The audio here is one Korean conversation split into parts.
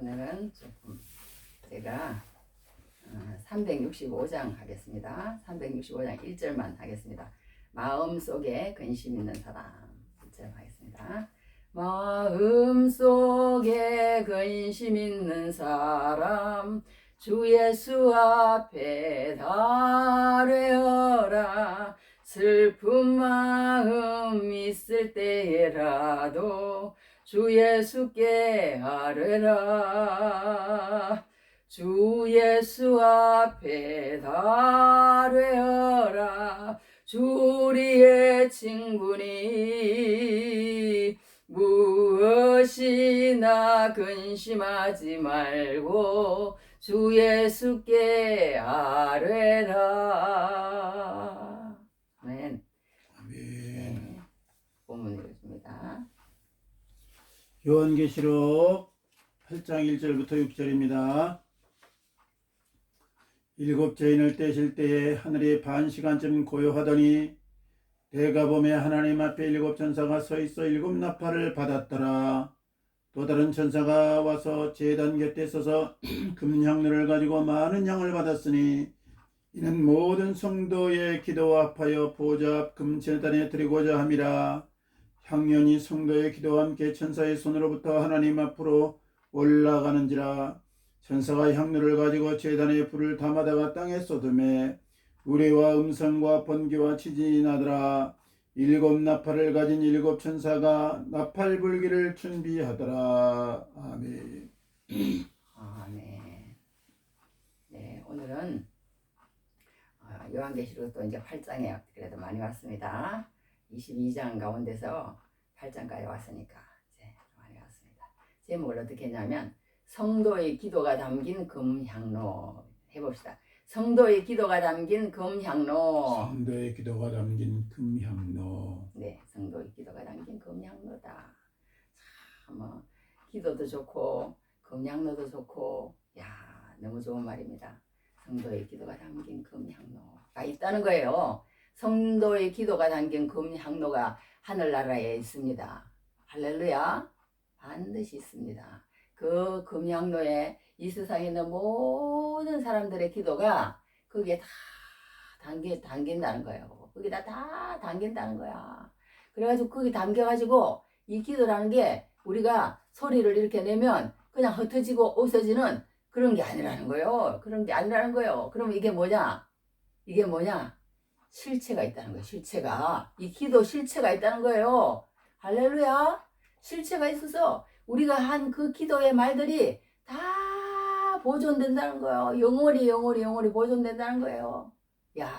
오늘은 조금 제가 365장 하겠습니다. 365장 1절만 하겠습니다. 마음속에 근심 있는 사람 1절 하겠습니다. 마음속에 근심 있는 사람 주 예수 앞에 달뢰어라. 슬픈 마음 있을 때라도 주 예수께 아뢰라. 주 예수 앞에 달뢰어라. 주 우리의 친구니 무엇이나 근심하지 말고 주 예수께 아뢰라. 아멘. 네, 본문 읽어줍니다. 요한계시록 8장 1절부터 6절입니다. 일곱 죄인을 떼실 때에 하늘이 반 시간쯤 고요하더니 내가 보매 하나님 앞에 일곱 천사가 서 있어 일곱 나팔을 받았더라. 또 다른 천사가 와서 제단 곁에 서서 금향로를 가지고 많은 양을 받았으니 이는 모든 성도의 기도와 합하여 보좌 앞 금제단에 드리고자 함이라. 향연이 성도의 기도와 함께 천사의 손으로부터 하나님 앞으로 올라가는지라. 천사가 향로를 가지고 제단에 불을 담아다가 땅에 쏟음에 우레와 음성과 번개와 지진이 나더라. 일곱 나팔을 가진 일곱 천사가 나팔 불기를 준비하더라. 아멘. 아멘. 네, 오늘은 요한계시록 또 이제 8장에 그래도 많이 왔습니다. 22장 가운데서 8장까지 왔으니까 이제 많이 왔습니다. 제목을 어떻게 했냐면 성도의 기도가 담긴 금향로 해봅시다. 성도의 기도가 담긴 금향로. 성도의 기도가 담긴 금향로. 네, 성도의 기도가 담긴 금향로다. 참 기도도 좋고 금향로도 좋고, 야, 너무 좋은 말입니다. 성도의 기도가 담긴 금향로가 있다는 거예요. 성도의 기도가 담긴 금향로가 하늘나라에 있습니다. 할렐루야. 반드시 있습니다. 그 금향로에 이 세상에 있는 모든 사람들의 기도가 거기에 다 담긴다는 거예요. 거기다 다 담긴다는 거야. 그래가지고 거기 담겨가지고 이 기도라는 게 우리가 소리를 이렇게 내면 그냥 흩어지고 없어지는 그런 게 아니라는 거예요. 그런 게 아니라는 거예요. 그럼 이게 뭐냐? 이게 뭐냐? 실체가 있다는 거예요. 실체가. 이 기도 실체가 있다는 거예요. 할렐루야. 실체가 있어서 우리가 한 그 기도의 말들이 다 보존된다는 거예요. 영원히 보존된다는 거예요. 야,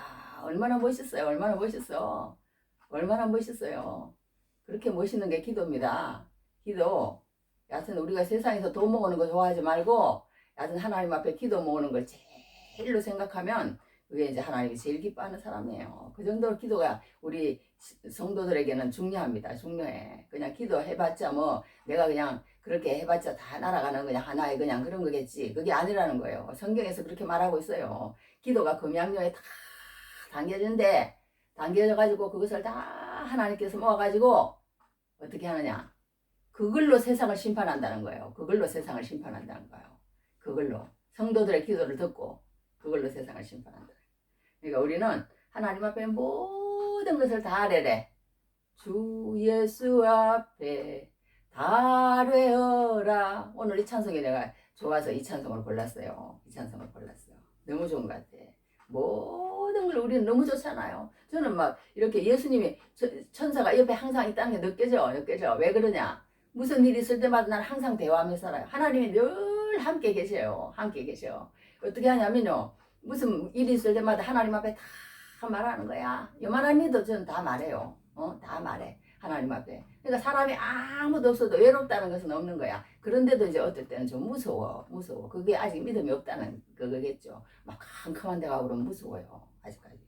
얼마나 멋있어요. 얼마나 멋있어. 얼마나 멋있어요. 그렇게 멋있는 게 기도입니다. 기도. 여하튼 우리가 세상에서 돈 모으는 거 좋아하지 말고 여하튼 하나님 앞에 기도 모으는 걸 제일로 생각하면 그게 이제 하나님이 제일 기뻐하는 사람이에요. 그 정도로 기도가 우리 성도들에게는 중요합니다. 중요해. 그냥 기도해봤자 뭐 내가 그냥 그렇게 해봤자 다 날아가는 그냥 하나의 그냥 그런 거겠지. 그게 아니라는 거예요. 성경에서 그렇게 말하고 있어요. 기도가 금양료에 다 담겨진데 담겨져가지고 그것을 다 하나님께서 모아가지고 어떻게 하느냐. 그걸로 세상을 심판한다는 거예요. 그걸로 세상을 심판한다는 거예요. 그걸로 성도들의 기도를 듣고 그걸로 세상을 심판한다. 그러니까 우리는 하나님 앞에 모든 것을 다 아뢰래. 주 예수 앞에 달뢰어라. 오늘 이 찬송이 내가 좋아서 이 찬송을 골랐어요. 이 찬송을 골랐어요. 너무 좋은 것 같아. 모든 걸 우리는 너무 좋잖아요. 저는 막 이렇게 예수님이 천사가 옆에 항상 있다는 게 느껴져. 왜 그러냐? 무슨 일이 있을 때마다 나는 항상 대화하면서 살아요. 하나님이 늘 함께 계셔요. 함께 계셔. 어떻게 하냐면요. 무슨 일이 있을 때마다 하나님 앞에 다 말하는 거야. 요만한 일도 저는 다 말해요. 다 말해. 하나님 앞에. 그러니까 사람이 아무도 없어도 외롭다는 것은 없는 거야. 그런데도 이제 어떨 때는 좀 무서워. 그게 아직 믿음이 없다는 그거겠죠. 막 캄캄한 데 가고 그러면 무서워요. 아직까지.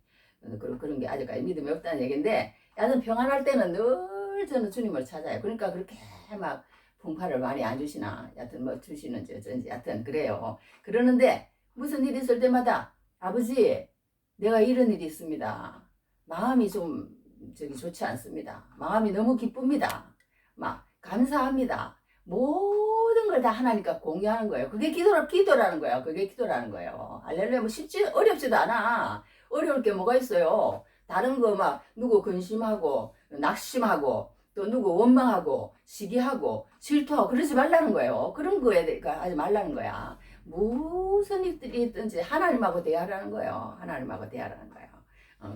그런 게 아직까지 믿음이 없다는 얘기인데, 야는 평안할 때는 늘 저는 주님을 찾아요. 그러니까 그렇게 막 풍파를 많이 안 주시나. 여하튼 뭐 주시는지 어쩐지. 여하튼 그래요. 그러는데 무슨 일이 있을 때마다 아버지, 내가 이런 일이 있습니다. 마음이 좀 좋지 않습니다. 마음이 너무 기쁩니다. 막 감사합니다. 모든 걸 다 하나님과 공유하는 거예요. 그게 기도라는 거예요. 그게 기도라는 거예요. 할렐루야. 뭐 쉽지 어렵지도 않아. 어려울 게 뭐가 있어요. 다른 거 막 누구 근심하고 낙심하고 또 누구 원망하고 시기하고 질투하고 그러지 말라는 거예요. 그런 거에 하지 말라는 거야. 무슨 일들이 있든지 하나님하고 대화하라는 거예요. 하나님하고 대화하라는 거예요.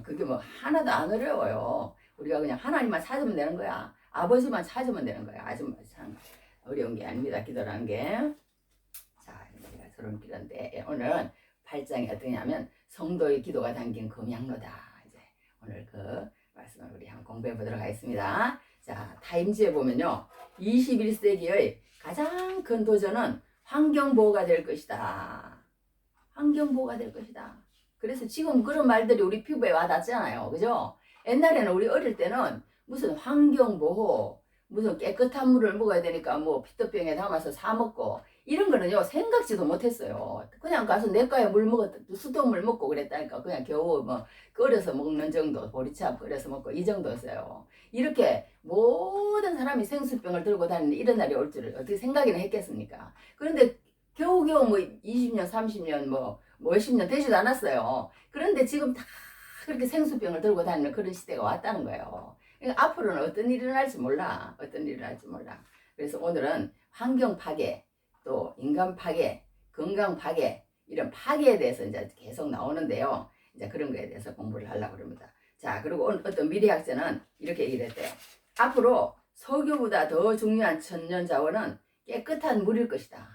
그게 뭐 하나도 안 어려워요. 우리가 그냥 하나님만 찾으면 되는 거야. 아버지만 찾으면 되는 거야. 아주 참 어려운 게 아닙니다. 기도라는 게. 자, 우리가 서론 기도인데 오늘은 8장이 어떠냐면 성도의 기도가 담긴 금양로다. 이제 오늘 그 말씀을 우리 한번 공부해 보도록 하겠습니다. 자, 타임즈에 보면요. 21세기의 가장 큰 도전은 환경보호가 될 것이다. 환경보호가 될 것이다. 그래서 지금 그런 말들이 우리 피부에 와닿잖아요. 그죠? 옛날에는 우리 어릴 때는 무슨 환경보호, 무슨 깨끗한 물을 먹어야 되니까 뭐 피터병에 담아서 사 먹고 이런 거는요 생각지도 못했어요. 그냥 가서 내과에 물 먹었다, 수돗물 먹고 그랬다니까. 그냥 겨우 뭐 끓여서 먹는 정도, 보리차 끓여서 먹고 이 정도였어요. 이렇게 모든 사람이 생수병을 들고 다니는 이런 날이 올 줄을 어떻게 생각이나 했겠습니까? 그런데 겨우겨우 뭐 20년, 30년 뭐 몇십 년 되지도 않았어요. 그런데 지금 다 그렇게 생수병을 들고 다니는 그런 시대가 왔다는 거예요. 그러니까 앞으로는 어떤 일이 일어날지 몰라. 어떤 일이 일어날지 몰라. 그래서 오늘은 환경 파괴, 또 인간 파괴, 건강 파괴, 이런 파괴에 대해서 이제 계속 나오는데요. 이제 그런 거에 대해서 공부를 하려고 합니다. 자, 그리고 어떤 미래학자는 이렇게 얘기를 했대요. 앞으로 석유보다 더 중요한 천년 자원은 깨끗한 물일 것이다.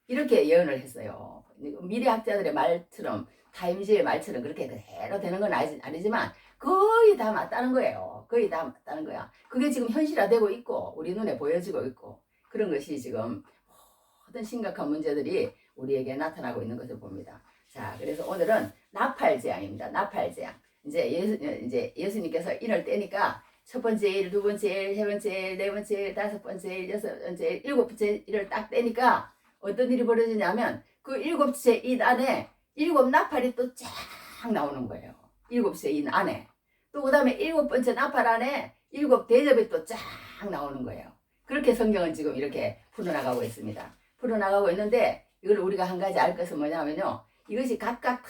이렇게 예언을 했어요. 미래학자들의 말처럼, 타임즈의 말처럼 그렇게 그대로 되는 건 아니지만 거의 다 맞다는 거예요. 거의 다 맞다는 거야. 그게 지금 현실화되고 있고 우리 눈에 보여지고 있고 그런 것이 지금 모든 심각한 문제들이 우리에게 나타나고 있는 것을 봅니다. 자, 그래서 오늘은 나팔재앙입니다. 나팔재앙. 이제 예수님께서 인을 떼니까 첫 번째 일, 두 번째 일, 세 번째 일, 네 번째 일, 다섯 번째 일, 여섯 번째 일, 일곱 번째 일을 딱 떼니까 어떤 일이 벌어지냐면 그 일곱째 일 안에 일곱 나팔이 또 쫙 나오는 거예요. 일곱째 일 안에. 또 그 다음에 일곱 번째 나팔 안에 일곱 대접이 또 쫙 나오는 거예요. 그렇게 성경은 지금 이렇게 풀어나가고 있습니다. 풀어나가고 있는데 이걸 우리가 한 가지 알 것은 뭐냐면요. 이것이 각각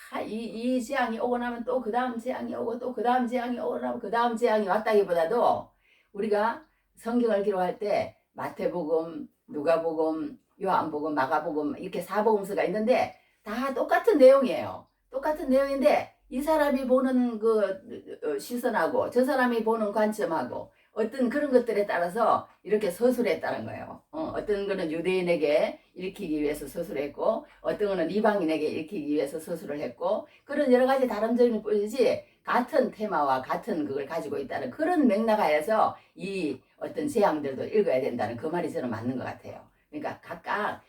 다 이 재앙이 오고 나면 또 그 다음 재앙이 오고 또 그 다음 재앙이 오고 나면 그 다음 재앙이 왔다기보다도 우리가 성경을 기록할 때 마태복음, 누가복음, 요한복음, 마가복음 이렇게 사복음서가 있는데 다 똑같은 내용이에요. 똑같은 내용인데 이 사람이 보는 그 시선하고 저 사람이 보는 관점하고 어떤 그런 것들에 따라서 이렇게 서술했다는 거예요. 어떤 거는 유대인에게 일으키기 위해서 서술했고 어떤 거는 이방인에게 일으키기 위해서 서술을 했고 그런 여러 가지 다른 점이 보이지 같은 테마와 같은 그걸 가지고 있다는 그런 맥락하에서 이 어떤 재앙들도 읽어야 된다는 그 말이 저는 맞는 것 같아요. 그러니까 각각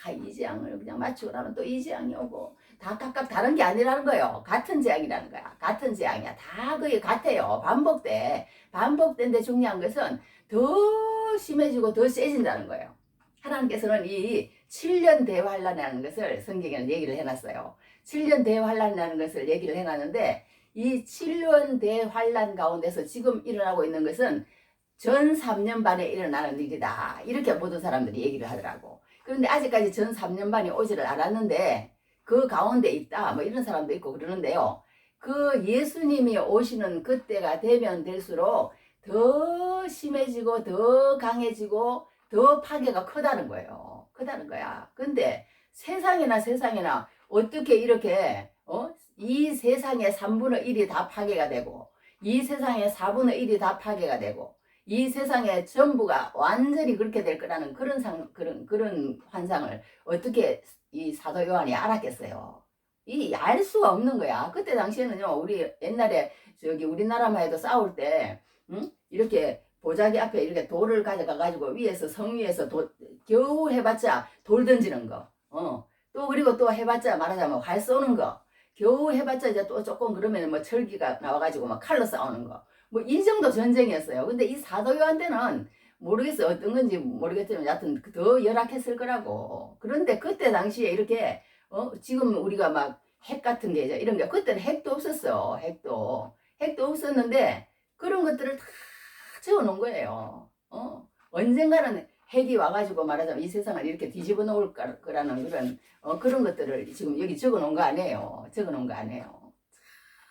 이 재앙을 그냥 맞추고 나면 또 이 재앙이 오고 다 각각 다른 게 아니라는 거예요. 같은 재앙이라는 거야. 같은 재앙이야. 다 거의 같아요. 반복돼. 반복된데 중요한 것은 더 심해지고 더 세진다는 거예요. 하나님께서는 이 7년 대환란이라는 것을 성경에는 얘기를 해놨어요. 7년 대환란이라는 것을 얘기를 해놨는데 이 7년 대환란 가운데서 지금 일어나고 있는 것은 전 3년 반에 일어나는 일이다. 이렇게 모든 사람들이 얘기를 하더라고. 그런데 아직까지 전 3년 반이 오지를 않았는데 그 가운데 있다. 뭐 이런 사람도 있고 그러는데요. 그 예수님이 오시는 그때가 되면 될수록 더 심해지고 더 강해지고 더 파괴가 크다는 거예요. 크다는 거야. 근데 세상에나 어떻게 이렇게 이 세상의 3분의 1이 다 파괴가 되고 이 세상의 4분의 1이 다 파괴가 되고 이 세상에 전부가 완전히 그렇게 될 거라는 그런 환상을 어떻게 이 사도 요한이 알았겠어요. 알 수가 없는 거야. 그때 당시에는요, 우리 옛날에 우리나라만 해도 싸울 때, 이렇게 보자기 앞에 이렇게 돌을 가져가가지고 위에서 성 위에서 겨우 해봤자 돌 던지는 거, 또 그리고 또 해봤자 말하자면 활 쏘는 거, 겨우 해봤자 이제 또 조금 그러면 뭐 철기가 나와가지고 막 칼로 싸우는 거. 뭐 이 정도 전쟁이었어요. 근데 이 사도 요한 때는 모르겠어요. 어떤 건지 모르겠지만 여하튼 더 열악했을 거라고. 그런데 그때 당시에 이렇게 지금 우리가 막 핵 같은 게 이런 게 그때는 핵도 없었어. 핵도 없었는데 그런 것들을 다 채워놓은 거예요. 언젠가는 핵이 와가지고 말하자면 이 세상을 이렇게 뒤집어 놓을 거라는 그런 것들을 지금 여기 적어 놓은 거 아니에요. 적어 놓은 거 아니에요.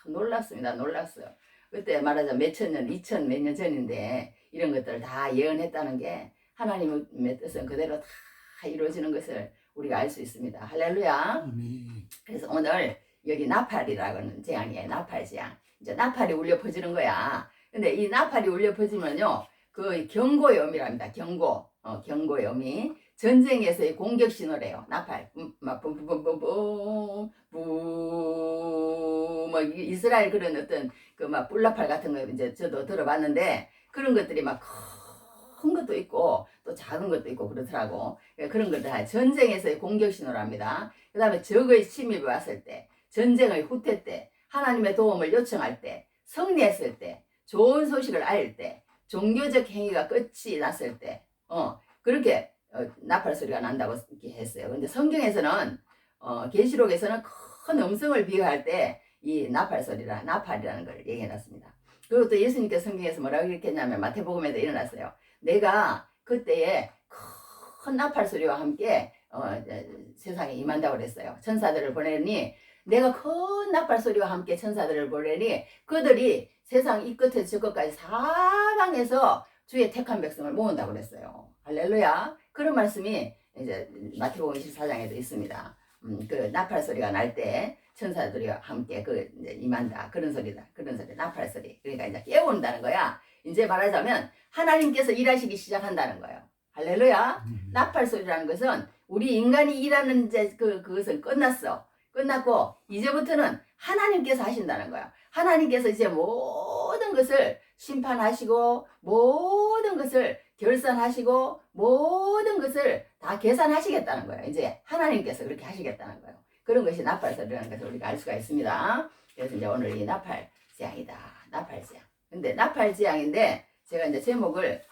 참 놀랍습니다. 놀랐어요. 그때 말하자면 몇천 년, 2000 몇 년 전인데 이런 것들을 다 예언했다는 게 하나님의 뜻은 그대로 다 이루어지는 것을 우리가 알 수 있습니다. 할렐루야. 아멘. 그래서 오늘 여기 나팔이라고는 재앙이에요. 나팔 재앙. 이제 나팔이 울려 퍼지는 거야. 근데 이 나팔이 울려 퍼지면요, 그 경고음이랍니다. 경고음이 전쟁에서의 공격 신호래요. 나팔, 막 붐붐붐붐, 뭐 이스라엘 그런 어떤 그 막 뿔나팔 같은 거 이제 저도 들어봤는데 그런 것들이 막 큰 것도 있고 또 작은 것도 있고 그렇더라고. 그런 것들 다 전쟁에서의 공격 신호랍니다. 그 다음에 적의 침입이 왔을 때, 전쟁의 후퇴 때, 하나님의 도움을 요청할 때, 승리했을 때, 좋은 소식을 알릴 때, 종교적 행위가 끝이 났을 때, 그렇게 나팔 소리가 난다고 이렇게 했어요. 근데 성경에서는 계시록에서는 큰 음성을 비유할 때 이 나팔이라는 걸 얘기해놨습니다. 그리고 또 예수님께서 성경에서 뭐라고 얘기했냐면 마태복음에도 일어났어요. 내가 그때에 큰 나팔 소리와 함께 세상에 임한다고 그랬어요. 천사들을 보내니 내가 큰 나팔 소리와 함께 천사들을 보내니 그들이 세상 이 끝에서 저 끝까지 사방에서 주의 택한 백성을 모은다고 그랬어요. 할렐루야. 그런 말씀이 이제 마태복음 24장에도 있습니다. 그 나팔 소리가 날 때 천사들이 함께 이제 임한다. 그런 소리다. 그런 소리, 나팔 소리. 그러니까 이제 깨운다는 거야. 이제 말하자면 하나님께서 일하시기 시작한다는 거예요. 할렐루야. 나팔 소리라는 것은 우리 인간이 일하는 이제 그것은 끝났어. 끝났고 이제부터는 하나님께서 하신다는 거야. 하나님께서 이제 모든 것을 심판하시고 모든 것을 결산하시고 모든 것을 다 계산하시겠다는 거예요. 이제 하나님께서 그렇게 하시겠다는 거예요. 그런 것이 나팔소리라는 것을 우리가 알 수가 있습니다. 그래서 이제 오늘 이 나팔재앙이다. 나팔재앙. 근데 나팔재앙인데 제가 이제 제목을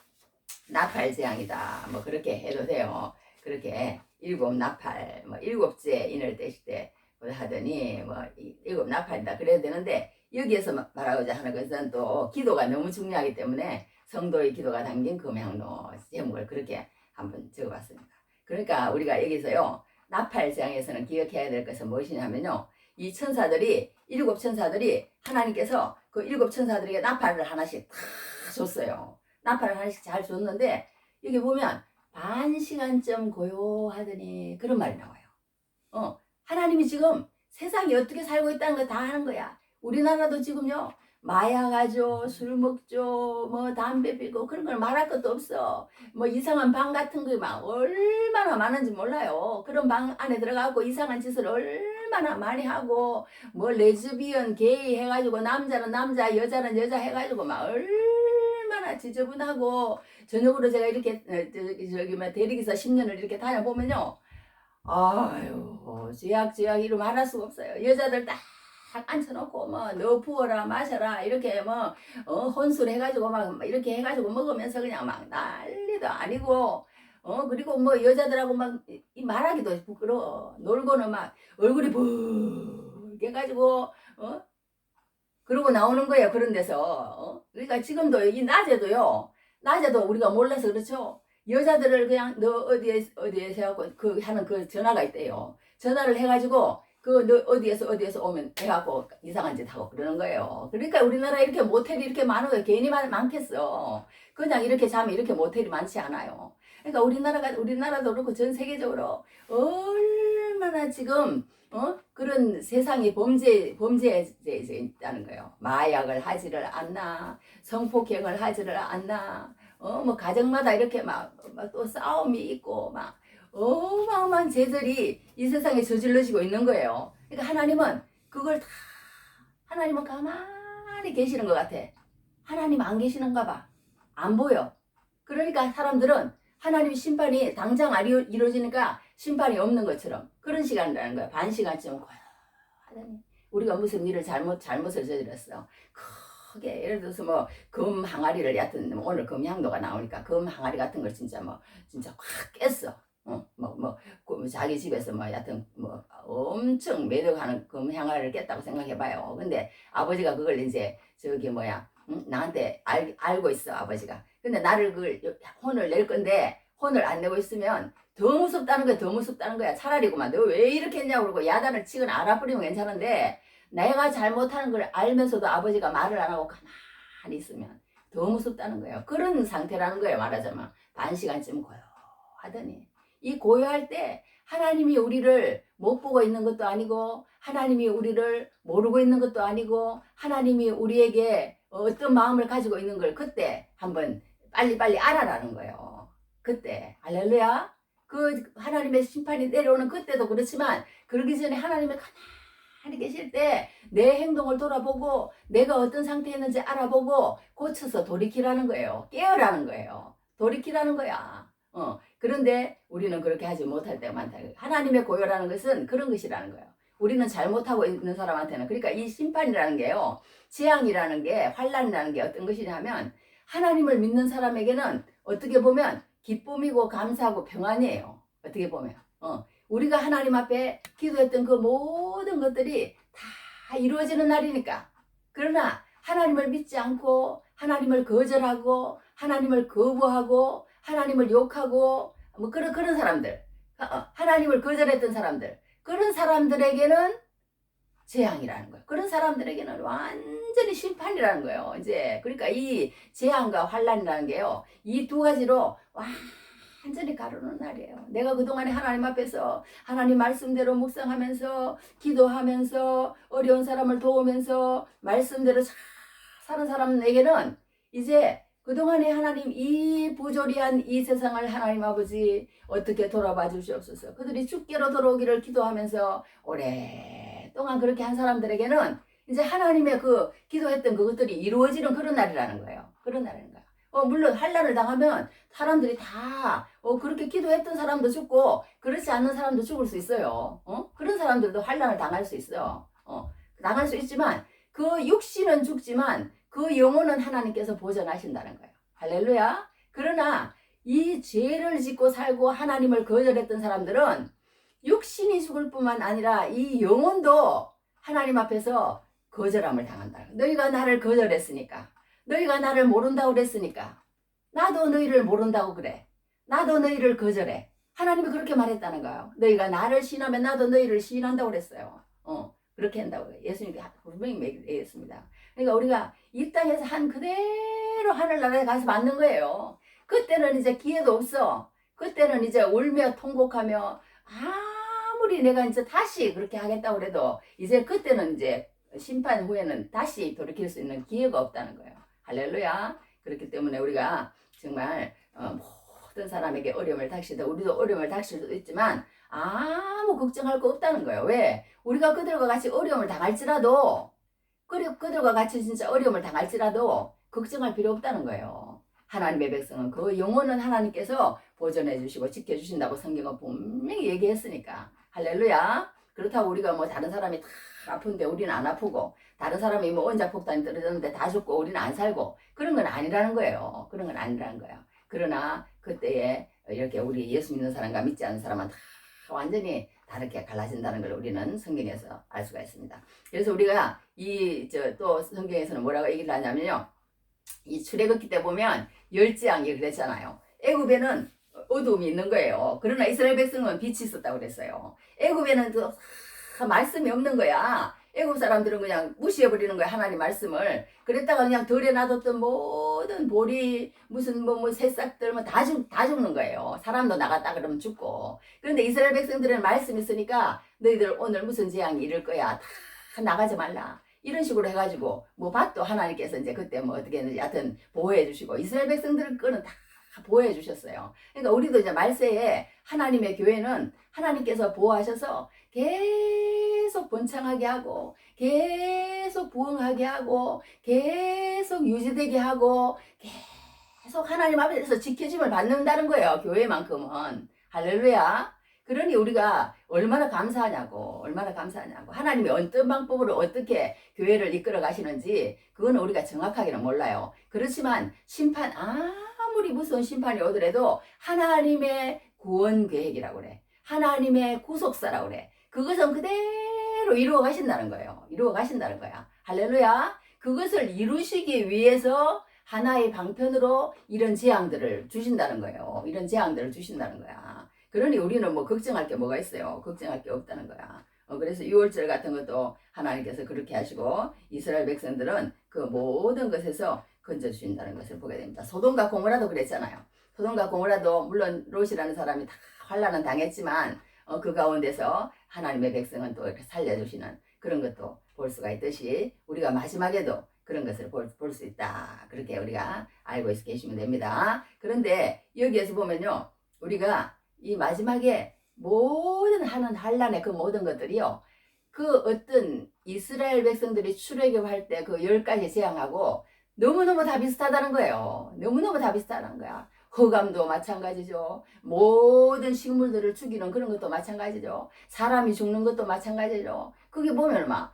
나팔재앙이다. 뭐 그렇게 해도 돼요. 그렇게 일곱 나팔, 뭐 일곱째 인을 떼실 때 하더니 뭐 일곱 나팔이다 그래야 되는데 여기에서 말하고자 하는 것은 또 기도가 너무 중요하기 때문에 성도의 기도가 담긴 금향로 제목을 그렇게 한번 적어봤습니다. 그러니까 우리가 여기서요 나팔재앙에서는 기억해야 될 것은 무엇이냐면요 이 천사들이 일곱 천사들이 하나님께서 그 일곱 천사들에게 나팔을 하나씩 다 줬어요. 나팔을 하나씩 잘 줬는데 여기 보면 반시간쯤 고요하더니 그런 말이 나와요. 하나님이 지금 세상이 어떻게 살고 있다는 거 다 하는 거야. 우리나라도 지금요 마약하죠, 술 먹죠, 뭐 담배 피고 그런 걸 말할 것도 없어. 뭐 이상한 방 같은 거 막 얼마나 많은지 몰라요. 그런 방 안에 들어가고 이상한 짓을 얼마나 많이 하고 뭐 레즈비언, 게이 해가지고 남자는 남자, 여자는 여자 해가지고 막 얼마나 지저분하고 저녁으로 제가 이렇게 저기 뭐 대리기사 10년을 이렇게 다녀보면요. 아유 죄악 이루 말할 수가 없어요. 여자들 딱 앉혀놓고 뭐 너 부어라 마셔라 이렇게 뭐 혼술 해가지고 막 이렇게 해가지고 먹으면서 그냥 막 난리도 아니고 그리고 뭐 여자들하고 막 이 말하기도 부끄러워. 놀고는 막 얼굴이 붉게 가지고 그러고 나오는 거예요. 그런 데서 그러니까 지금도 이 낮에도 우리가 몰라서 그렇죠. 여자들을 그냥 너 어디에 해갖고 그 하는 그 전화가 있대요. 전화를 해가지고 그 너 어디에서 오면 해갖고 이상한 짓 하고 그러는 거예요. 그러니까 우리나라 이렇게 모텔이 이렇게 많은 거예요. 괜히 많겠어. 그냥 이렇게 자면 이렇게 모텔이 많지 않아요. 그러니까 우리나라도 그렇고 전 세계적으로 얼마나 지금 그런 세상이 범죄에 있다는 거예요. 마약을 하지를 않나, 성폭행을 하지를 않나, 뭐 가정마다 이렇게 막 또 싸움이 있고 막 어마어마한 죄들이 이 세상에 저질러지고 있는 거예요. 그러니까 하나님은 가만히 계시는 것 같아. 하나님 안 계시는가 봐. 안 보여. 그러니까 사람들은 하나님의 심판이 당장 안 이루어지니까 심판이 없는 것처럼 그런 시간이라는 거야. 반 시간쯤 하더니 우리가 무슨 일을 잘못을 저질렀어. 크게 예를 들어서 뭐 금 항아리를 얕은 오늘 금향도가 나오니까 금 항아리 같은 걸 진짜 확 깼어. 자기 집에서 여하튼 엄청 매덕하는 금 항아리를 깼다고 생각해봐요. 근데 아버지가 그걸 이제 나한테 알고 있어 아버지가. 근데 나를 그걸 혼을 낼 건데 혼을 안 내고 있으면 더 무섭다는 거야. 더 무섭다는 거야. 차라리 그만 너 왜 이렇게 했냐고 그러고 야단을 치거나 알아버리면 괜찮은데 내가 잘못하는 걸 알면서도 아버지가 말을 안 하고 가만히 있으면 더 무섭다는 거예요. 그런 상태라는 거예요. 말하자면 반시간쯤 고요하더니 이 고요할 때 하나님이 우리를 못 보고 있는 것도 아니고 하나님이 우리를 모르고 있는 것도 아니고 하나님이 우리에게 어떤 마음을 가지고 있는 걸 그때 한번 빨리빨리 알아라는 거예요. 그때 할렐루야. 그 하나님의 심판이 내려오는 그때도 그렇지만 그러기 전에 하나님이 가만히 계실 때 내 행동을 돌아보고 내가 어떤 상태에 있는지 알아보고 고쳐서 돌이키라는 거예요. 깨어라는 거예요. 돌이키라는 거야. 그런데 우리는 그렇게 하지 못할 때가 많다. 하나님의 고요라는 것은 그런 것이라는 거예요. 우리는 잘못하고 있는 사람한테는 그러니까 이 심판이라는 게요. 재앙이라는 게 환난이라는 게 어떤 것이냐면 하나님을 믿는 사람에게는 어떻게 보면 기쁨이고 감사하고 평안이에요. 어떻게 보면 우리가 하나님 앞에 기도했던 그 모든 것들이 다 이루어지는 날이니까. 그러나 하나님을 믿지 않고 하나님을 거절하고 하나님을 거부하고 하나님을 욕하고 뭐 그런 사람들, 하나님을 거절했던 사람들, 그런 사람들에게는 재앙이라는 거예요. 그런 사람들에게는 완전히 심판이라는 거예요. 이제 그러니까 이 재앙과 환난이라는 게요. 이 두 가지로 완전히 가르는 날이에요. 내가 그동안에 하나님 앞에서 하나님 말씀대로 묵상하면서 기도하면서 어려운 사람을 도우면서 말씀대로 사는 사람에게는 이제 그동안에 하나님 이 부조리한 이 세상을 하나님 아버지 어떻게 돌아봐 주시옵소서. 그들이 죽게로 돌아오기를 기도하면서 오랫동안 그렇게 한 사람들에게는 이제 하나님의 그 기도했던 그것들이 이루어지는 그런 날이라는 거예요. 그런 날인 거예요. 물론 환난을 당하면 사람들이 다 그렇게 기도했던 사람도 죽고 그렇지 않는 사람도 죽을 수 있어요. 그런 사람들도 환난을 당할 수 있어. 당할 수 있지만 그 육신은 죽지만 그 영혼은 하나님께서 보존하신다는 거예요. 할렐루야. 그러나 이 죄를 짓고 살고 하나님을 거절했던 사람들은 육신이 죽을 뿐만 아니라 이 영혼도 하나님 앞에서 거절함을 당한다. 너희가 나를 거절했으니까, 너희가 나를 모른다고 그랬으니까 나도 너희를 모른다고 그래. 나도 너희를 거절해. 하나님이 그렇게 말했다는 거예요. 너희가 나를 시인하면 나도 너희를 시인한다고 그랬어요. 그렇게 한다고 예수님이 분명히 얘기했습니다. 그러니까 우리가 이 땅에서 한 그대로 하늘나라에 가서 맞는 거예요. 그때는 이제 기회도 없어. 그때는 이제 울며 통곡하며 아무리 내가 이제 다시 그렇게 하겠다고 그래도 이제 그때는 이제 심판 후에는 다시 돌이킬 수 있는 기회가 없다는 거예요. 할렐루야. 그렇기 때문에 우리가 정말 모든 사람에게 어려움을 닥치다 우리도 어려움을 닥칠 수도 있지만 아무 걱정할 거 없다는 거예요. 왜? 우리가 그들과 같이 어려움을 당할지라도 그들과 같이 진짜 어려움을 당할지라도 걱정할 필요 없다는 거예요. 하나님의 백성은 그 영혼은 하나님께서 보존해 주시고 지켜주신다고 성경은 분명히 얘기했으니까. 할렐루야. 그렇다고 우리가 뭐 다른 사람이 다 아픈데 우리는 안 아프고 다른 사람이 뭐 원자폭탄이 떨어졌는데 다 죽고 우리는 안 살고 그런 건 아니라는 거예요. 그런 건 아니라는 거예요. 그러나 그때에 이렇게 우리 예수 믿는 사람과 믿지 않는 사람은 다 완전히 다르게 갈라진다는 걸 우리는 성경에서 알 수가 있습니다. 그래서 우리가 또 성경에서는 뭐라고 얘기를 하냐면요. 이 출애굽기 때 보면 열지왕이 그랬잖아요. 애굽에는 어두움이 있는 거예요. 그러나 이스라엘 백성은 빛이 있었다고 그랬어요. 애굽에는 또 말씀이 없는 거야. 애굽 사람들은 그냥 무시해버리는 거야. 하나님 말씀을. 그랬다가 그냥 덜에 놔뒀던 모든 보리 무슨 뭐 새싹들 뭐 다 죽는 거예요. 사람도 나갔다 그러면 죽고. 그런데 이스라엘 백성들은 말씀이 있으니까 너희들 오늘 무슨 재앙이 이를 거야. 다 나가지 말라. 이런 식으로 해가지고 뭐 밭도 하나님께서 이제 그때 뭐 어떻게 했는지 하여튼 보호해 주시고 이스라엘 백성들을 거는 다 보호해 주셨어요. 그러니까 우리도 이제 말세에 하나님의 교회는 하나님께서 보호하셔서 계속 번창하게 하고 계속 부흥하게 하고 계속 유지되게 하고 계속 하나님 앞에서 지켜짐을 받는다는 거예요. 교회만큼은. 할렐루야. 그러니 우리가 얼마나 감사하냐고 하나님이 어떤 방법으로 어떻게 교회를 이끌어 가시는지 그건 우리가 정확하게는 몰라요. 그렇지만 심판 아무리 무서운 심판이 오더라도 하나님의 구원 계획이라고 그래. 하나님의 구속사라고 그래. 그것은 그대로 이루어 가신다는 거예요. 이루어 가신다는 거야. 할렐루야. 그것을 이루시기 위해서 하나의 방편으로 이런 재앙들을 주신다는 거예요. 이런 재앙들을 주신다는 거야. 그러니 우리는 뭐 걱정할 게 뭐가 있어요? 걱정할 게 없다는 거야. 그래서 유월절 같은 것도 하나님께서 그렇게 하시고 이스라엘 백성들은 그 모든 것에서 건져주신다는 것을 보게 됩니다. 소돔과 고모라도 그랬잖아요. 소돔과 고모라도 물론 롯이라는 사람이 다 환난은 당했지만 그 가운데서 하나님의 백성은 또 이렇게 살려주시는 그런 것도 볼 수가 있듯이 우리가 마지막에도 그런 것을 볼 수 있다. 그렇게 우리가 알고 계시면 됩니다. 그런데 여기에서 보면요. 우리가 이 마지막에 모든 하는 환란의 그 모든 것들이요. 그 어떤 이스라엘 백성들이 출애굽할 때 그 10가지 재앙하고 너무너무 다 비슷하다는 거예요. 너무너무 다 비슷하다는 거야. 흑암도 마찬가지죠. 모든 식물들을 죽이는 그런 것도 마찬가지죠. 사람이 죽는 것도 마찬가지죠. 그게 보면 막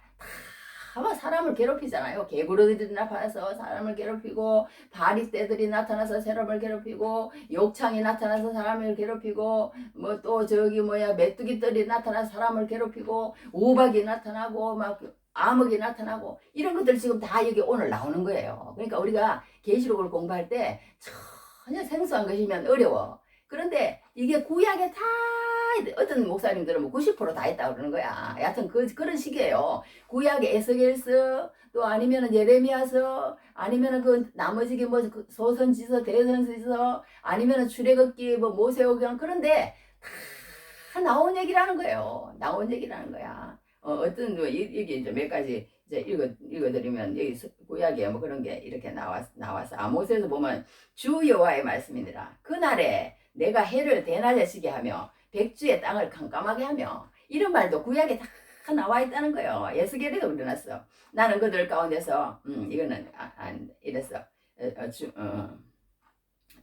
사람을 괴롭히잖아요. 개구리들이 나타나서 사람을 괴롭히고 바리떼들이 나타나서 사람을 괴롭히고 욕창이 나타나서 사람을 괴롭히고 뭐 또 저기 메뚜기들이 나타나서 사람을 괴롭히고 우박이 나타나고 막 암흑이 나타나고 이런 것들 지금 다 여기 오늘 나오는 거예요. 그러니까 우리가 계시록을 공부할 때 전혀 생소한 것이면 어려워. 그런데 이게 구약에 다 어떤 목사님들은 뭐 90%다 있다고 그러는 거야. 여하튼 그런 식이에요. 구약의 에스겔서 또 아니면은 예레미야서 아니면은 그 나머지 뭐 소선지서 대선지서 아니면은 출애굽기 뭐 모세오경 그런데 다 나온 얘기라는 거예요. 나온 얘기라는 거야. 어떤 여기 이제 몇 가지 이제 읽어드리면 여기 구약에 뭐 그런 게 이렇게 나와서 아모스에서 보면 주 여호와의 말씀이니라. 그날에 내가 해를 대낮에 지게 하며 백주의 땅을 캄캄하게 하며 이런 말도 구약에 다 나와 있다는 거예요. 에스겔에도 그려놨어. 나는 그들 가운데서 이거는 이랬어.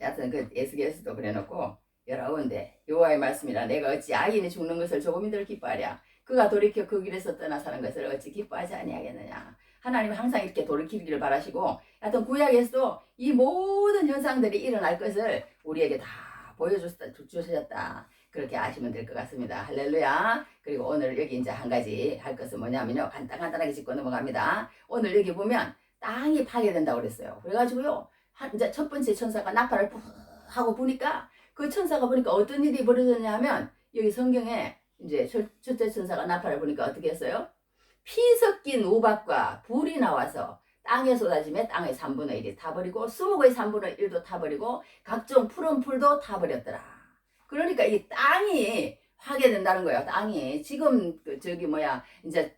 여하튼 그 에스겔에서도 그려놓고 여러분데 여호와의 말씀이라 내가 어찌 악인이 죽는 것을 조금이들 기뻐하랴. 그가 돌이켜 그 길에서 떠나 사는 것을 어찌 기뻐하지 아니하겠느냐. 하나님은 항상 이렇게 돌이키기를 바라시고 하여튼 구약에서도 이 모든 현상들이 일어날 것을 우리에게 다 보여주셨다. 그렇게 아시면 될 것 같습니다. 할렐루야. 그리고 오늘 여기 이제 한 가지 할 것은 뭐냐면요. 간단하게 짚고 넘어갑니다. 오늘 여기 보면 땅이 파괴된다고 그랬어요. 그래가지고요. 이제 첫 번째 천사가 나팔을 푹 하고 보니까 그 천사가 보니까 어떤 일이 벌어졌냐 하면 여기 성경에 이제 첫째 천사가 나팔을 보니까 어떻게 했어요? 피 섞인 우박과 불이 나와서 땅에 쏟아지며 땅의 3분의 1이 타버리고 수목의 3분의 1도 타버리고 각종 푸른 풀도 타버렸더라. 그러니까 이 땅이 파괴된다는 거예요. 땅이 지금 이제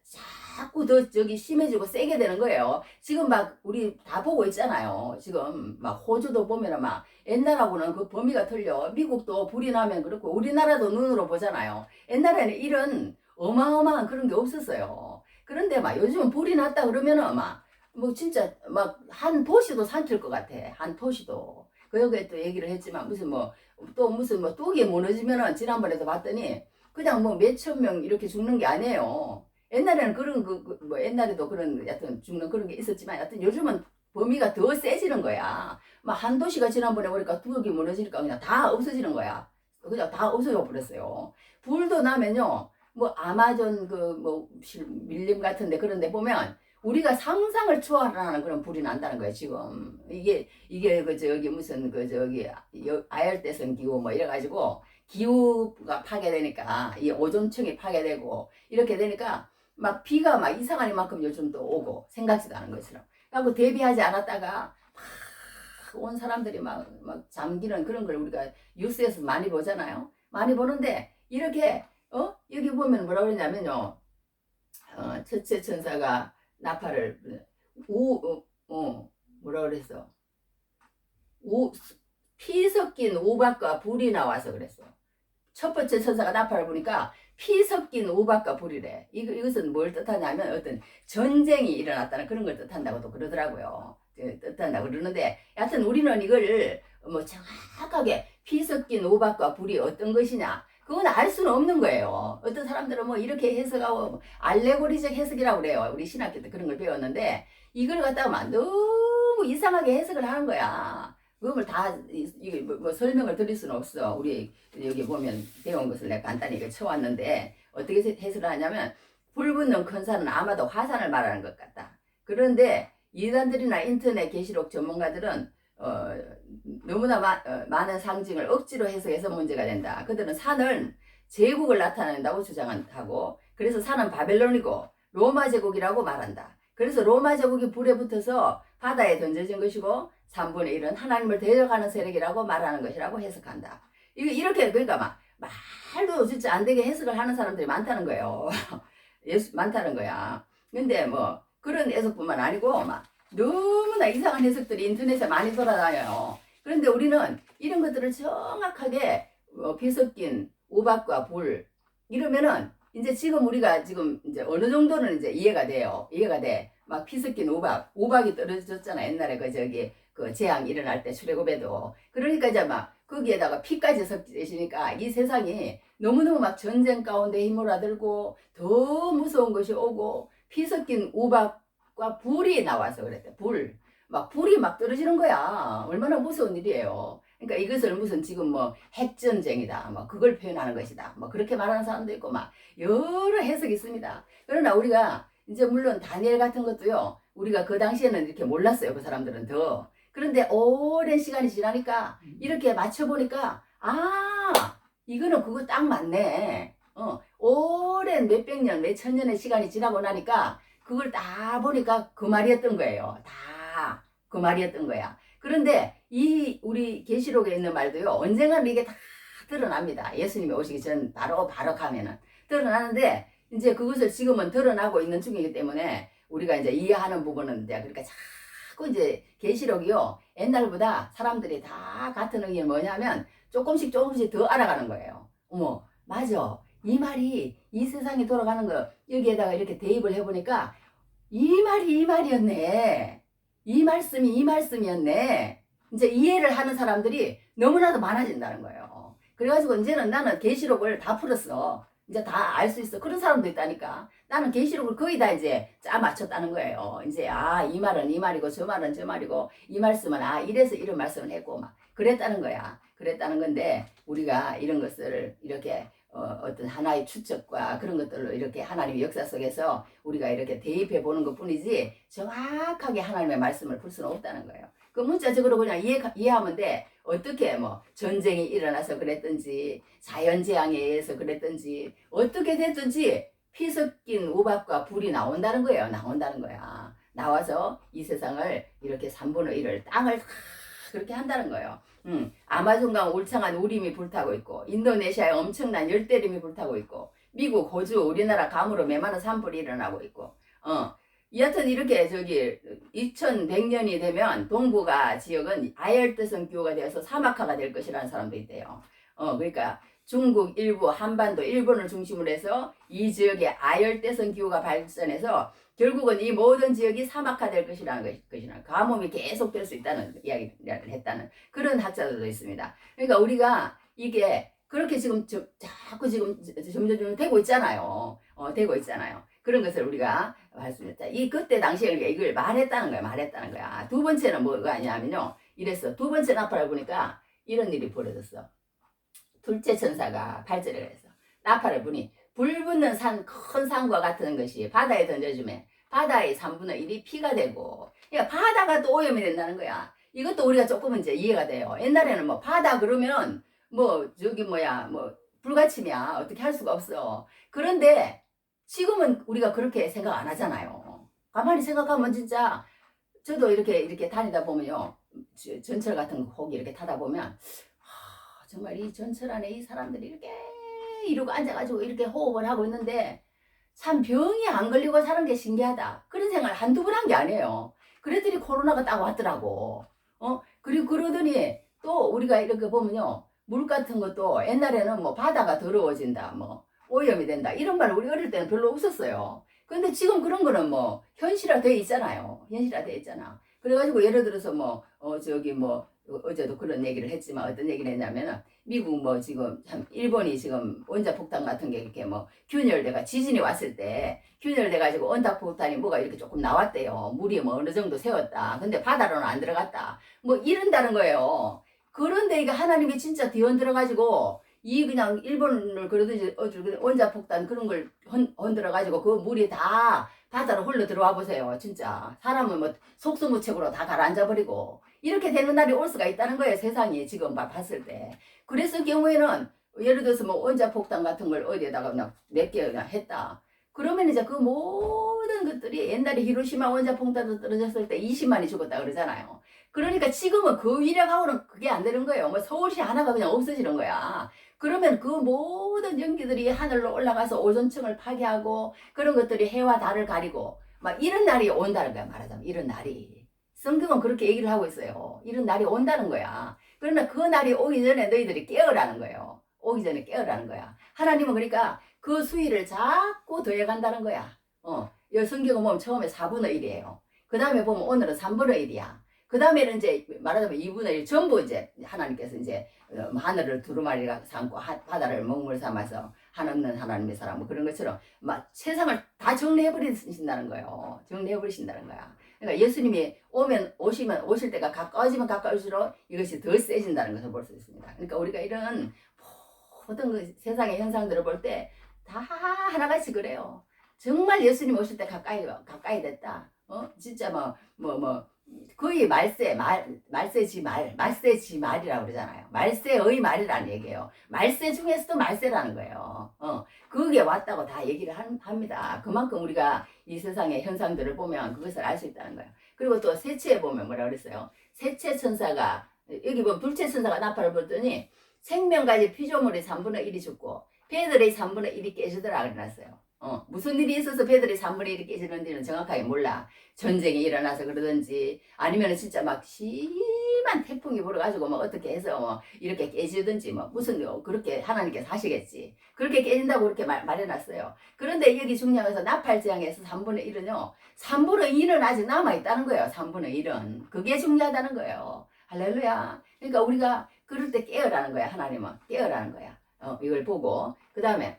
자꾸 더 심해지고 세게 되는 거예요. 지금 막 우리 다 보고 있잖아요. 지금 막 호주도 보면은 막 옛날하고는 그 범위가 틀려. 미국도 불이 나면 그렇고 우리나라도 눈으로 보잖아요. 옛날에는 이런 어마어마한 그런 게 없었어요. 그런데 막 요즘은 불이 났다 그러면은 막 뭐 진짜 막 한 도시도 삼킬 것 같아. 한 도시도. 그 여기에 또 얘기를 했지만 무슨 뚝이 무너지면은 지난번에도 봤더니 그냥 뭐 몇천 명 이렇게 죽는 게 아니에요. 옛날에는 그런 옛날에도 그런 여튼 죽는 그런 게 있었지만 여튼 요즘은 범위가 더 세지는 거야. 막 한 도시가 지난번에 보니까 뚝이 무너지니까 그냥 다 없어지는 거야. 그냥 다 없어져 버렸어요. 불도 나면요. 뭐 아마존 밀림 같은데 그런데 보면 우리가 상상을 초월하는 그런 불이 난다는 거예요, 지금. 이게 무슨 아열대성 기후 뭐 이래가지고 기후가 파괴되니까 이 오존층이 파괴되고 이렇게 되니까 막 비가 막 이상한 만큼 요즘 또 오고 생각지도 않은 것처럼. 그리고 대비하지 않았다가 막 온 사람들이 막 잠기는 그런 걸 우리가 뉴스에서 많이 보잖아요. 많이 보는데 이렇게 여기 보면 뭐라 그러냐면요. 첫째 천사가 나팔을 뭐라 그랬어? 피 섞인 우박과 불이 나와서 그랬어. 첫 번째 천사가 나팔을 보니까 피 섞인 우박과 불이래. 이것은 뭘 뜻하냐면 어떤 전쟁이 일어났다는 그런 걸 뜻한다고도 그러더라고요. 뜻한다고 그러는데 여하튼 우리는 이걸 뭐 정확하게 피 섞인 우박과 불이 어떤 것이냐 그건 알 수는 없는 거예요. 어떤 사람들은 뭐 이렇게 해석하고 알레고리적 해석이라고 그래요. 우리 신학교 때 그런 걸 배웠는데 이걸 갖다가 너무 이상하게 해석을 하는 거야. 그걸 다 설명을 드릴 수는 없어. 우리 여기 보면 배운 것을 내가 간단히 쳐왔는데 어떻게 해석을 하냐면 불 붙는 큰 산은 아마도 화산을 말하는 것 같다. 그런데 이단들이나 인터넷 게시록 전문가들은 너무나 많은 상징을 억지로 해석해서 문제가 된다. 그들은 산을 제국을 나타낸다고 주장하고, 그래서 산은 바벨론이고 로마 제국이라고 말한다. 그래서 로마 제국이 불에 붙어서 바다에 던져진 것이고 3분의 1은 하나님을 대적하는 세력이라고 말하는 것이라고 해석한다. 이렇게 그러니까 막 말도 진짜 안 되게 해석을 하는 사람들이 많다는 거예요. 많다는 거야. 근데 뭐 그런 해석뿐만 아니고 막 너무나 이상한 해석들이 인터넷에 많이 돌아다녀요. 그런데 우리는 이런 것들을 정확하게 피 섞인 우박과 불 이러면은 이제 지금 우리가 지금 이제 어느 정도는 이제 이해가 돼요. 이해가 돼. 막 피 섞인 우박이 떨어졌잖아. 옛날에 그 재앙 일어날 때 출애굽에도. 그러니까 이제 막 거기에다가 피까지 섞이시니까 이 세상이 너무너무 막 전쟁 가운데 힘몰아들고 더 무서운 것이 오고 피 섞인 우박과 불이 나와서 그랬대. 불이 막 떨어지는 거야. 얼마나 무서운 일이에요. 그러니까 이것을 무슨 지금 뭐 핵전쟁이다, 뭐 그걸 표현하는 것이다, 뭐 그렇게 말하는 사람도 있고 막 여러 해석이 있습니다. 그러나 우리가 이제 물론 다니엘 같은 것도요, 우리가 그 당시에는 이렇게 몰랐어요. 그 사람들은 더. 그런데 오랜 시간이 지나니까 이렇게 맞춰보니까 이거는 그거 딱 맞네. 오랜 몇백 년, 몇천 년의 시간이 지나고 나니까 그걸 다 보니까 그 말이었던 거예요. 다 그 말이었던 거야. 그런데 이 우리 계시록에 있는 말도요, 언젠가는 이게 다 드러납니다. 예수님이 오시기 전 바로 가면은 드러나는데 이제 그것을 지금은 드러나고 있는 중이기 때문에 우리가 이제 이해하는 부분은 이제 그러니까 자꾸 이제 계시록이요, 옛날보다 사람들이 다 같은 의견이 뭐냐면 조금씩 더 알아가는 거예요. 어머, 맞아. 이 말이 이 세상이 돌아가는 거 여기에다가 이렇게 대입을 해보니까 이 말이 이 말이었네. 이 말씀이 이 말씀이었네. 이제 이해를 하는 사람들이 너무나도 많아진다는 거예요. 그래가지고 이제는 나는 계시록을 다 풀었어. 이제 다 알 수 있어. 그런 사람도 있다니까. 나는 계시록을 거의 다 이제 짜 맞췄다는 거예요. 이제 이 말은 이 말이고 저 말은 저 말이고 이 말씀은 이래서 이런 말씀을 했고 막 그랬다는 거야. 그랬다는 건데 우리가 이런 것을 이렇게 어떤 하나의 추측과 그런 것들로 이렇게 하나님의 역사 속에서 우리가 이렇게 대입해 보는 것 뿐이지 정확하게 하나님의 말씀을 풀 수는 없다는 거예요. 그 문자적으로 그냥 이해하면 돼. 어떻게 뭐 전쟁이 일어나서 그랬든지 자연재앙에 의해서 그랬든지 어떻게 됐든지 피 섞인 우박과 불이 나온다는 거예요. 나온다는 거야. 나와서 이 세상을 이렇게 3분의 1을 땅을 그렇게 한다는 거예요. 아마존강 울창한 우림이 불타고 있고 인도네시아에 엄청난 열대림이 불타고 있고 미국, 호주, 우리나라 감으로 메마른 산불이 일어나고 있고 여하튼 이렇게 2100년이 되면 동북아 지역은 아열대성 기후가 되어서 사막화가 될 것이라는 사람도 있대요. 그러니까 중국 일부, 한반도, 일본을 중심으로 해서 이 지역에 아열대성 기후가 발전해서 결국은 이 모든 지역이 사막화될 것이라는 가뭄이 계속될 수 있다는 이야기를 했다는 그런 학자들도 있습니다. 그러니까 우리가 이게 그렇게 지금 자꾸 지금 점점 되고 있잖아요. 되고 있잖아요. 그런 것을 우리가 말씀했다. 그때 당시에 이걸 말했다는 거야. 두 번째는 뭐가 아니냐면요. 이랬어. 두 번째 나팔을 보니까 이런 일이 벌어졌어. 둘째 천사가 8절에 그랬어. 나팔을 보니 불 붙는 큰 산과 같은 것이 바다에 던져주면 바다의 3분의 1이 피가 되고, 그러니까 바다가 또 오염이 된다는 거야. 이것도 우리가 조금은 이제 이해가 돼요. 옛날에는 뭐 바다 그러면 뭐 불가침이야. 어떻게 할 수가 없어. 그런데 지금은 우리가 그렇게 생각 안 하잖아요. 가만히 생각하면 진짜 저도 이렇게 다니다 보면요, 전철 같은 혹 이렇게 타다 보면 정말 이 전철 안에 이 사람들이 이렇게 이러고 앉아가지고 이렇게 호흡을 하고 있는데 참 병이 안 걸리고 사는 게 신기하다. 그런 생각을 한두 번 한 게 아니에요. 그랬더니 코로나가 딱 왔더라고. 그리고 그러더니 또 우리가 이렇게 보면요, 물 같은 것도 옛날에는 뭐 바다가 더러워진다, 뭐 오염이 된다, 이런 말 우리 어릴 때는 별로 없었어요. 근데 지금 그런 거는 뭐 현실화되어 있잖아요. 현실화되어 있잖아. 그래가지고 예를 들어서 어제도 그런 얘기를 했지만 어떤 얘기를 했냐면은 미국 지금 참 일본이 지금 원자폭탄 같은 게 이렇게 균열돼가 지진이 왔을 때 균열돼가지고 원자폭탄이 뭐가 이렇게 조금 나왔대요. 물이 어느 정도 새었다. 근데 바다로는 안 들어갔다. 이런다는 거예요. 그런데 이게 하나님이 진짜 뒤흔들어가지고 그냥 일본을 그러든지 원자폭탄 그런 걸 흔들어가지고 그 물이 다 바다로 흘러 들어와 보세요. 진짜 사람은 뭐 속수무책으로 다 가라앉아버리고 이렇게 되는 날이 올 수가 있다는 거예요. 세상이 지금 봤을 때. 그랬을 경우에는 예를 들어서 뭐 원자폭탄 같은 걸 어디에다가 그냥 몇 개 그냥 했다. 그러면 이제 그 모든 것들이 옛날에 히로시마 원자폭탄도 떨어졌을 때 20만이 죽었다 그러잖아요. 그러니까 지금은 그 위력하고는 그게 안 되는 거예요. 뭐 서울시 하나가 그냥 없어지는 거야. 그러면 그 모든 연기들이 하늘로 올라가서 오존층을 파괴하고 그런 것들이 해와 달을 가리고 막 이런 날이 온다는 거야. 말하자면 이런 날이. 성경은 그렇게 얘기를 하고 있어요. 이런 날이 온다는 거야. 그러나 그 날이 오기 전에 너희들이 깨어라는 거예요. 오기 전에 깨어라는 거야. 하나님은 그러니까 그 수위를 자꾸 더해간다는 거야. 이 성경은 보면 처음에 4분의 1이에요. 그 다음에 보면 오늘은 3분의 1이야. 그 다음에는 이제 말하자면 2분의 1 전부 이제 하나님께서 이제 하늘을 두루마리가 삼고 바다를 먹물 삼아서 한없는 하나님의 사람 뭐 그런 것처럼 막 세상을 다 정리해버리신다는 거예요. 정리해버리신다는 거야. 그러니까 예수님이 오실 때가 가까워지면 가까울수록 이것이 더 세진다는 것을 볼 수 있습니다. 그러니까 우리가 이런 모든 그 세상의 현상들을 볼 때 다 하나같이 그래요. 정말 예수님 오실 때 가까이 됐다. 진짜 거의 말세지말이라고 그러잖아요. 말세의 말이라는 얘기예요. 말세 중에서도 말세라는 거예요. 그게 왔다고 다 얘기를 합니다. 그만큼 우리가 이 세상의 현상들을 보면 그것을 알 수 있다는 거예요. 그리고 또 셋째에 보면 뭐라 그랬어요? 셋째 천사가 여기 보면 둘째 천사가 나팔을 불더니 생명까지 피조물의 3분의 1이 죽고 배들의 3분의 1이 깨지더라 그랬어요. 무슨 일이 있어서 배들이 3분의 1이 깨지는지는 정확하게 몰라. 전쟁이 일어나서 그러든지 아니면 진짜 막 심한 태풍이 불어가지고 뭐 어떻게 해서 뭐 이렇게 깨지든지 뭐 무슨 그렇게 하나님께서 하시겠지. 그렇게 깨진다고 그렇게 말해놨어요. 그런데 여기 중요해서 나팔재앙에서 3분의 1은요. 3분의 2는 아직 남아있다는 거예요. 3분의 1은. 그게 중요하다는 거예요. 할렐루야. 그러니까 우리가 그럴 때 깨어라는 거야. 하나님은 깨어라는 거야. 이걸 보고 그 다음에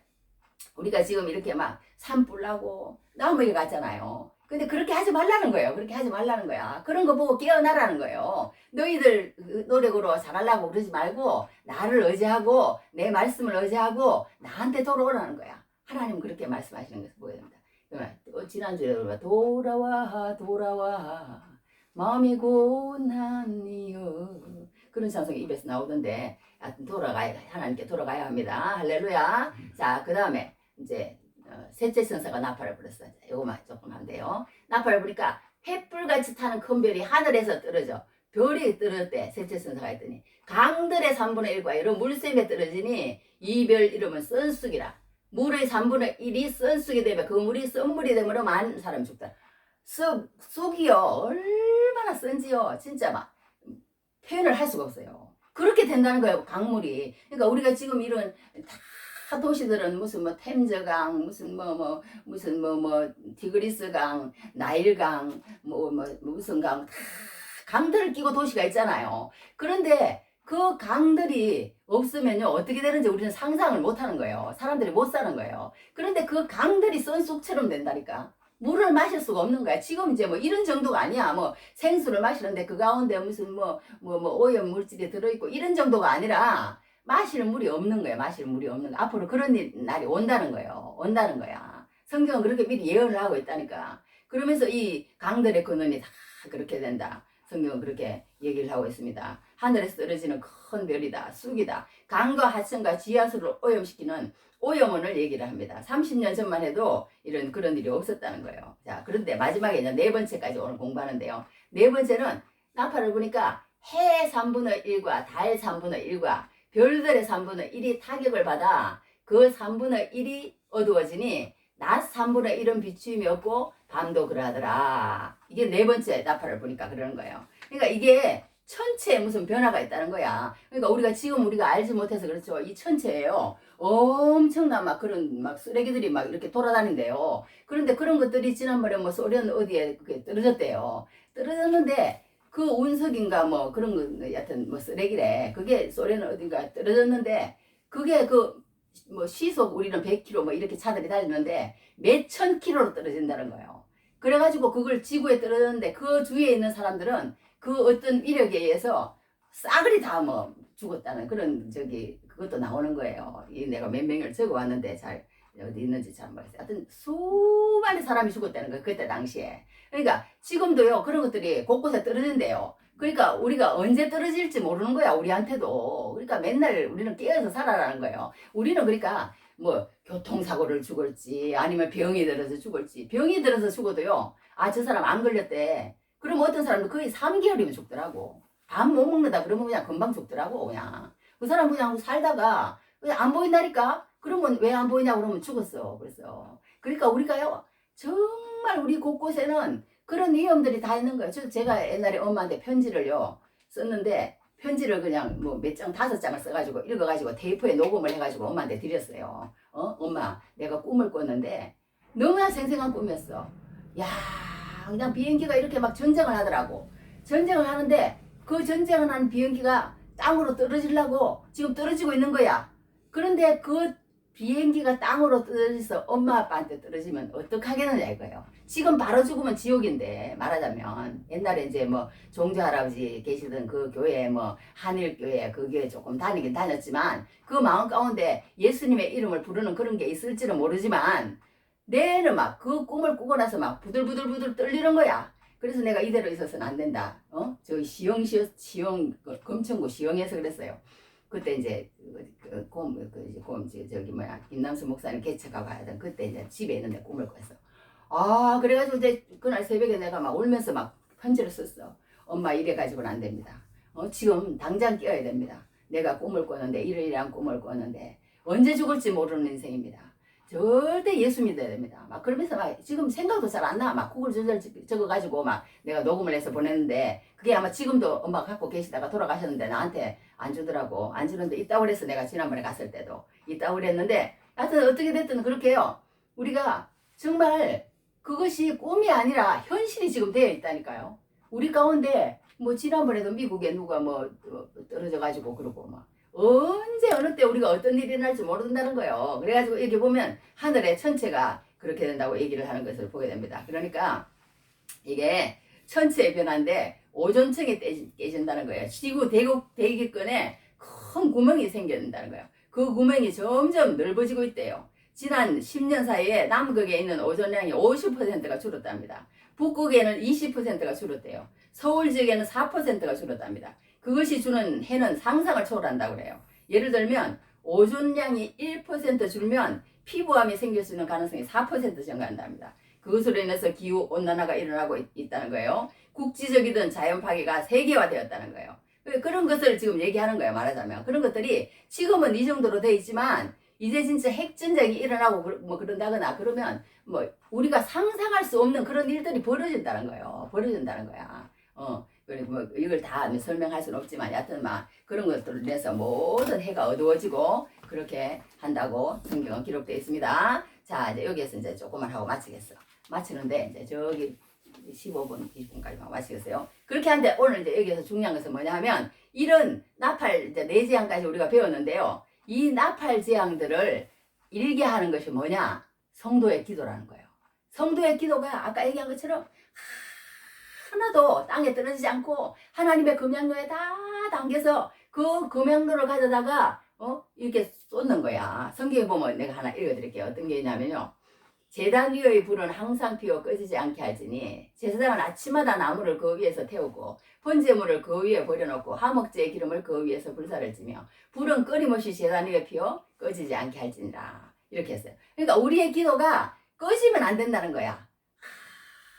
우리가 지금 이렇게 막 산불나고 나무에 갔잖아요. 근데 그렇게 하지 말라는 거예요. 그렇게 하지 말라는 거야. 그런 거 보고 깨어나라는 거예요. 너희들 노력으로 잘하려고 그러지 말고 나를 의지하고 내 말씀을 의지하고 나한테 돌아오라는 거야. 하나님은 그렇게 말씀하시는 것을 보여야 됩니다. 지난주에 돌아와 마음이 고난이여 그런 찬송이 입에서 나오던데 하나님께 돌아가야 합니다. 할렐루야. 자, 그 다음에 이제 셋째 천사가 나팔을 불었어요. 이거만 조금 하면 돼요. 나팔을 부니까 횃불같이 타는 큰 별이 하늘에서 떨어져. 별이 떨어질 때 셋째 천사가 했더니 강들의 3분의 1과 이런 물샘에 떨어지니 이 별 이름은 썬쑥이라. 물의 3분의 1이 썬쑥이 되면 그 물이 썬물이 되면 많은 사람이 죽다. 쑥이요 얼마나 쓴지요. 진짜 막 표현을 할 수가 없어요. 그렇게 된다는 거예요. 강물이. 그러니까 우리가 지금 이런 다 도시들은 무슨 뭐 템저강, 무슨 티그리스강, 나일강, 무슨 강, 다 강들을 끼고 도시가 있잖아요. 그런데 그 강들이 없으면요 어떻게 되는지 우리는 상상을 못 하는 거예요. 사람들이 못 사는 거예요. 그런데 그 강들이 썬쑥처럼 된다니까. 물을 마실 수가 없는 거야. 지금 이제 뭐 이런 정도가 아니야. 뭐 생수를 마시는데 그 가운데 무슨 오염 물질이 들어있고 이런 정도가 아니라 마실 물이 없는 거야. 마실 물이 없는 거. 앞으로 그런 날이 온다는 거예요. 온다는 거야. 성경은 그렇게 미리 예언을 하고 있다니까. 그러면서 이 강들의 근원이 다 그렇게 된다. 성경은 그렇게 얘기를 하고 있습니다. 하늘에서 떨어지는 큰 별이다. 쑥이다. 강과 하천과 지하수를 오염시키는 오염원을 얘기를 합니다. 30년 전만 해도 그런 일이 없었다는 거예요. 자, 그런데 마지막에 이제 네 번째까지 오늘 공부하는데요. 네 번째는 나팔을 보니까 해 3분의 1과 달 3분의 1과 별들의 3분의 1이 타격을 받아 그 3분의 1이 어두워지니 낮 3분의 1은 비추임이 없고 밤도 그러하더라. 이게 네 번째 나팔을 보니까 그러는 거예요. 그러니까 이게 천체에 무슨 변화가 있다는 거야. 그러니까 우리가 알지 못해서 그렇죠. 이 천체에요. 엄청난 그런 쓰레기들이 이렇게 돌아다닌대요. 그런데 그런 것들이 지난번에 소련 어디에 떨어졌대요. 떨어졌는데 그 운석인가 그런 거 여하튼 쓰레기래. 그게 소련 어딘가 떨어졌는데 그게 시속 우리는 100km 이렇게 차들이 달리는데 몇천 킬로로 떨어진다는 거예요. 그래가지고 그걸 지구에 떨어졌는데 그 주위에 있는 사람들은 그 어떤 이력에 의해서 싸그리 다 죽었다는 그런 그것도 나오는 거예요. 내가 몇 명을 적어왔는데 잘 어디 있는지 잘 모르겠어요. 하여튼 수많은 사람이 죽었다는 거예요. 그때 당시에. 그러니까 지금도요 그런 것들이 곳곳에 떨어진대요. 그러니까 우리가 언제 떨어질지 모르는 거야 우리한테도. 그러니까 맨날 우리는 깨어서 살아라는 거예요. 우리는 그러니까 뭐 교통사고를 죽을지 아니면 병이 들어서 죽을지. 병이 들어서 죽어도요 아 저 사람 안 걸렸대. 그럼 어떤 사람은 거의 3개월이면 죽더라고. 밥 못 먹는다 그러면 그냥 금방 죽더라고. 그냥 그 사람 그냥 살다가 그냥 안 보인다니까. 그러면 왜 안 보이냐고 그러면 죽었어. 그래서 그러니까 우리가요 정말 우리 곳곳에는 그런 위험들이 다 있는 거예요. 제가 옛날에 엄마한테 편지를요 썼는데 편지를 그냥 뭐 몇 장 5장을 써가지고 읽어가지고 테이프에 녹음을 해가지고 엄마한테 드렸어요. 엄마 내가 꿈을 꿨는데 너무나 생생한 꿈이었어. 야 그냥 비행기가 이렇게 막 전쟁을 하더라고. 전쟁을 하는데 그 전쟁을 한 비행기가 땅으로 떨어지려고 지금 떨어지고 있는 거야. 그런데 그 비행기가 땅으로 떨어져서 엄마 아빠한테 떨어지면 어떡하겠느냐 이거예요. 지금 바로 죽으면 지옥인데 말하자면 옛날에 이제 뭐 종조 할아버지 계시던 그 교회 뭐 한일교회 그 교회 조금 다니긴 다녔지만 그 마음 가운데 예수님의 이름을 부르는 그런 게 있을지는 모르지만 내는 막 그 꿈을 꾸고 나서 막 부들부들부들 떨리는 거야. 그래서 내가 이대로 있어서는 안 된다. 저 시영 금천구 시영에서 그랬어요. 그때 이제 저기 뭐야 김남수 목사님 개척하고 하던 그때 이제 집에 있는데 꿈을 꿨어. 아 그래가지고 이제 그날 새벽에 내가 막 울면서 막 편지를 썼어. 엄마 이래 가지고는 안 됩니다. 지금 당장 깨어야 됩니다. 내가 꿈을 꿨는데 이러이러한 꿈을 꿨는데 언제 죽을지 모르는 인생입니다. 절대 예수 믿어야 됩니다. 막 그러면서 막 지금 생각도 잘 안 나. 막 그걸 적어가지고 막 내가 녹음을 해서 보냈는데 그게 아마 지금도 엄마가 갖고 계시다가 돌아가셨는데 나한테 안 주더라고. 안 주는데 있다고 그랬어. 내가 지난번에 갔을 때도 있다고 그랬는데 하여튼 어떻게 됐든 그렇게 해요. 우리가 정말 그것이 꿈이 아니라 현실이 지금 되어 있다니까요. 우리 가운데 뭐 지난번에도 미국에 누가 뭐 떨어져가지고 그러고 막 언제 어느 때 우리가 어떤 일이 날지 모른다는 거예요. 그래가지고 여기 보면 하늘의 천체가 그렇게 된다고 얘기를 하는 것을 보게 됩니다. 그러니까 이게 천체의 변화인데 오존층이 깨진다는 거예요. 지구 대기권에 큰 구멍이 생겨난다는 거예요. 그 구멍이 점점 넓어지고 있대요. 지난 10년 사이에 남극에 있는 오존량이 50%가 줄었답니다. 북극에는 20%가 줄었대요. 서울 지역에는 4%가 줄었답니다. 그것이 주는 해는 상상을 초월한다고 그래요. 예를 들면 오존량이 1% 줄면 피부암이 생길 수 있는 가능성이 4% 증가한답니다. 그것으로 인해서 기후 온난화가 일어나고 있다는 거예요. 국지적이든 자연 파괴가 세계화되었다는 거예요. 그런 것을 지금 얘기하는 거예요. 말하자면 그런 것들이 지금은 이 정도로 돼 있지만 이제 진짜 핵전쟁이 일어나고 뭐 그런다거나 그러면 뭐 우리가 상상할 수 없는 그런 일들이 벌어진다는 거예요. 벌어진다는 거야. 그리고 뭐 이걸 다 설명할 수는 없지만 여하튼 막 그런 것들로 인해서 모든 해가 어두워지고 그렇게 한다고 성경은 기록되어 있습니다. 자 이제 여기에서 이제 조금만 하고 마치겠어. 마치는데 이제 저기 15분 20분까지만 마치겠어요. 그렇게 하는데 오늘 이제 여기서 중요한 것은 뭐냐 하면 이런 나팔 이제 4재앙까지 우리가 배웠는데요. 이 나팔 재앙들을 일게 하는 것이 뭐냐? 성도의 기도라는 거예요. 성도의 기도가 아까 얘기한 것처럼 하나도 땅에 떨어지지 않고 하나님의 금양로에 다 담겨서 그 금양로를 가져다가 이렇게 쏟는 거야. 성경에 보면 내가 하나 읽어드릴게요. 어떤 게 있냐면요. 제단 위의 불은 항상 피워 꺼지지 않게 하지니 제사장은 아침마다 나무를 그 위에서 태우고 번제물을 그 위에 버려놓고 화목제의 기름을 그 위에서 불사를 지며 불은 끊임없이 제단 위에 피워 꺼지지 않게 할지니라. 이렇게 했어요. 그러니까 우리의 기도가 꺼지면 안 된다는 거야.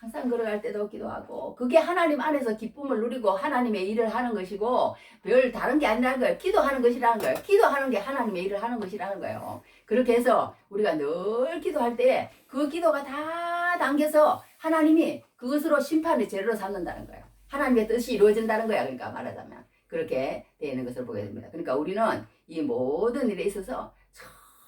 항상 걸어갈 때도 기도하고 그게 하나님 안에서 기쁨을 누리고 하나님의 일을 하는 것이고 별 다른 게 아니라는 거예요. 기도하는 것이라는 거예요. 기도하는 게 하나님의 일을 하는 것이라는 거예요. 그렇게 해서 우리가 늘 기도할 때 그 기도가 다 담겨서 하나님이 그것으로 심판의 재료로 삼는다는 거예요. 하나님의 뜻이 이루어진다는 거야. 그러니까 말하자면 그렇게 되어 있는 것을 보게 됩니다. 그러니까 우리는 이 모든 일에 있어서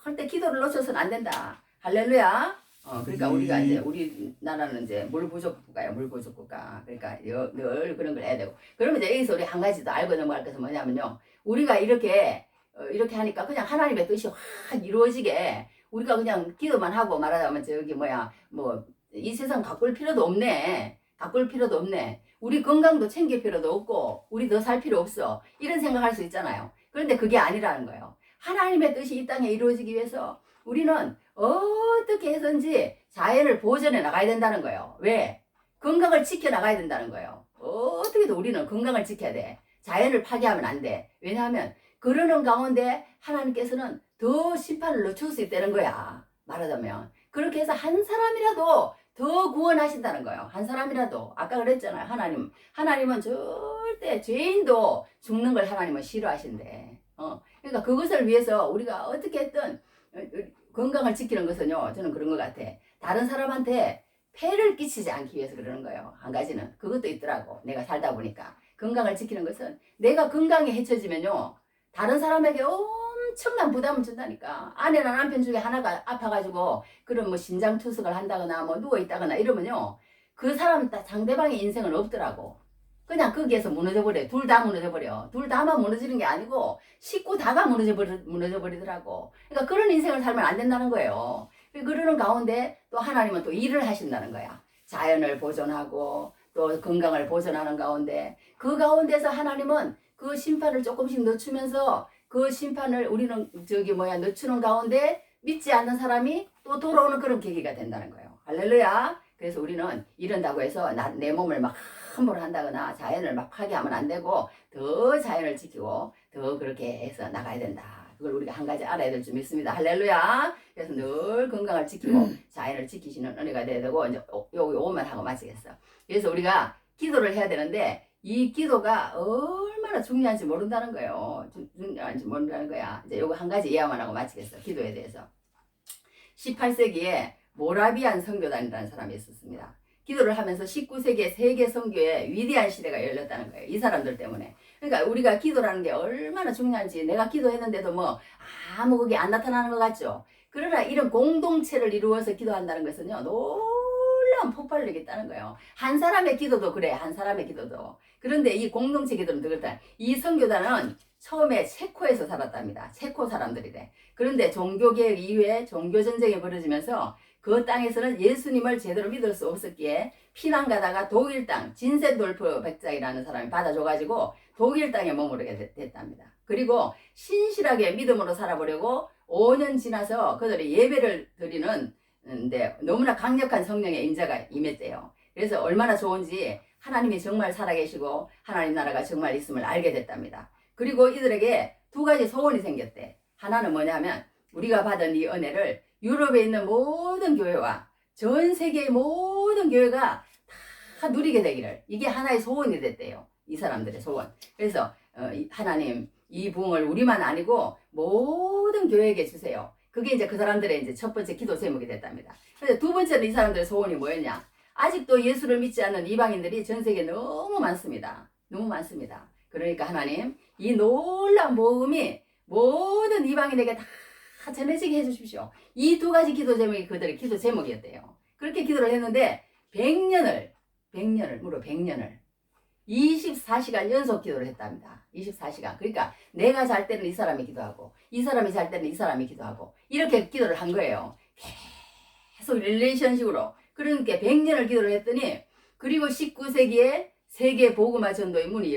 절대 기도를 놓쳐서는 안 된다. 할렐루야. 그러니까 우리가 이제 우리나라는 이제 물 부족 국가예요. 물 부족 국가. 그러니까 늘 그런 걸 해야 되고. 그러면 이제 여기서 우리 한 가지 더 알고 넘어갈 것은 뭐냐면요. 우리가 이렇게 하니까 그냥 하나님의 뜻이 확 이루어지게 우리가 그냥 기도만 하고 말하자면 저기 뭐 이 세상 가꿀 필요도 없네. 가꿀 필요도 없네. 우리 건강도 챙길 필요도 없고 우리 더 살 필요 없어. 이런 생각할 수 있잖아요. 그런데 그게 아니라는 거예요. 하나님의 뜻이 이 땅에 이루어지기 위해서 우리는 어떻게 해서든지 자연을 보존해 나가야 된다는 거예요. 왜? 건강을 지켜 나가야 된다는 거예요. 어떻게든 우리는 건강을 지켜야 돼. 자연을 파괴하면 안 돼. 왜냐하면 그러는 가운데 하나님께서는 더 심판을 늦출 수 있다는 거야. 말하자면. 그렇게 해서 한 사람이라도 더 구원하신다는 거예요. 한 사람이라도. 아까 그랬잖아요. 하나님은 절대 죄인도 죽는 걸 하나님은 싫어하신대. 그러니까 그것을 위해서 우리가 어떻게 했든 건강을 지키는 것은요. 저는 그런 것 같아. 다른 사람한테 폐를 끼치지 않기 위해서 그러는 거예요. 한 가지는. 그것도 있더라고. 내가 살다 보니까. 건강을 지키는 것은 내가 건강이 해쳐지면요. 다른 사람에게 엄청난 부담을 준다니까. 아내나 남편 중에 하나가 아파가지고 그런 뭐 신장 투석을 한다거나 뭐 누워있다거나 이러면요. 그 사람 상대방의 인생은 없더라고. 그냥 거기에서 무너져버려. 둘 다 무너져버려. 둘 다만 무너지는 게 아니고 식구 다가 무너져버리더라고. 그러니까 그런 인생을 살면 안 된다는 거예요. 그러는 가운데 또 하나님은 또 일을 하신다는 거야. 자연을 보존하고 또 건강을 보존하는 가운데 그 가운데서 하나님은 그 심판을 조금씩 늦추면서 그 심판을 우리는 늦추는 가운데 믿지 않는 사람이 또 돌아오는 그런 계기가 된다는 거예요. 할렐루야. 그래서 우리는 이런다고 해서 내 몸을 막 함부로 한다거나 자연을 막 파괴하면 안 되고 더 자연을 지키고 더 그렇게 해서 나가야 된다. 그걸 우리가 한 가지 알아야 될 줄 믿습니다. 할렐루야. 그래서 늘 건강을 지키고 자연을 지키시는 은혜가 돼야 되고 이제 요것만 하고 마치겠어. 그래서 우리가 기도를 해야 되는데 이 기도가 얼마나 중요한지 모른다는 거예요. 중요한지 모른다는 거야. 이제 요거 한 가지 이해만 하고 마치겠어. 기도에 대해서. 18세기에 모라비안 선교단이라는 사람이 있었습니다. 기도를 하면서 19세기에 세계 선교의 위대한 시대가 열렸다는 거예요. 이 사람들 때문에. 그러니까 우리가 기도라는 게 얼마나 중요한지 내가 기도했는데도 뭐 아무 그게 안 나타나는 것 같죠. 그러나 이런 공동체를 이루어서 기도한다는 것은요. 놀라운 폭발을 내겠다는 거예요. 한 사람의 기도도 그래. 한 사람의 기도도. 그런데 이 공동체 기도는 그렇다. 이 선교단은 처음에 체코에서 살았답니다. 체코 사람들이래. 그런데 종교개혁 이후에 종교전쟁이 벌어지면서 그 땅에서는 예수님을 제대로 믿을 수 없었기에 피난 가다가 독일 땅 진센돌프 백작이라는 사람이 받아줘가지고 독일 땅에 머무르게 됐답니다. 그리고 신실하게 믿음으로 살아보려고 5년 지나서 그들이 예배를 드리는데 너무나 강력한 성령의 임재가 임했대요. 그래서 얼마나 좋은지 하나님이 정말 살아계시고 하나님 나라가 정말 있음을 알게 됐답니다. 그리고 이들에게 두 가지 소원이 생겼대. 하나는 뭐냐면 우리가 받은 이 은혜를 유럽에 있는 모든 교회와 전 세계의 모든 교회가 다 누리게 되기를. 이게 하나의 소원이 됐대요. 이 사람들의 소원. 그래서 하나님 이 부흥을 우리만 아니고 모든 교회에게 주세요. 그게 이제 그 사람들의 이제 첫 번째 기도 제목이 됐답니다. 그래서 두 번째는 이 사람들의 소원이 뭐였냐? 아직도 예수를 믿지 않는 이방인들이 전 세계에 너무 많습니다. 너무 많습니다. 그러니까 하나님 이 놀라운 복음이 모든 이방인에게 다 전해지게 해주십시오. 이 두 가지 기도 제목이 그들의 기도 제목이었대요. 그렇게 기도를 했는데 100년을 24시간 연속 기도를 했답니다. 24시간. 그러니까 내가 잘 때는 이 사람이 기도하고 이 사람이 잘 때는 이 사람이 기도하고 이렇게 기도를 한 거예요. 계속 릴레이션식으로. 그러니까 100년을 기도를 했더니 그리고 19세기에 세계 복음화 전도의 문이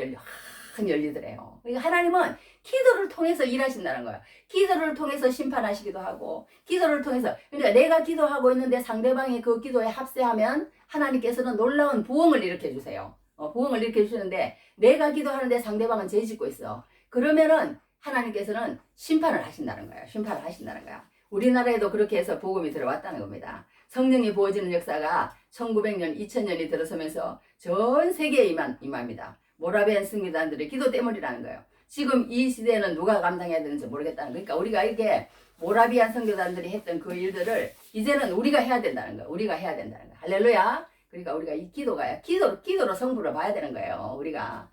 열리더래요. 그러니까 하나님은 기도를 통해서 일하신다는 거예요. 기도를 통해서 심판하시기도 하고 기도를 통해서 그러니까 내가 기도하고 있는데 상대방이 그 기도에 합세하면 하나님께서는 놀라운 부흥을 일으켜 주세요. 부흥을 일으켜 주시는데 내가 기도하는데 상대방은 죄 짓고 있어. 그러면은 하나님께서는 심판을 하신다는 거예요. 심판을 하신다는 거야. 우리나라에도 그렇게 해서 복음이 들어왔다는 겁니다. 성령이 부어지는 역사가 1900년, 2000년이 들어서면서 전 세계에 임합니다. 모라비안 승리단들의 기도 때문이라는 거예요. 지금 이 시대에는 누가 감당해야 되는지 모르겠다는 거예요. 그러니까 우리가 이렇게 모라비안 선교단들이 했던 그 일들을 이제는 우리가 해야 된다는 거예요. 우리가 해야 된다는 거예요. 할렐루야. 그러니까 우리가 이 기도로 성부를 봐야 되는 거예요. 우리가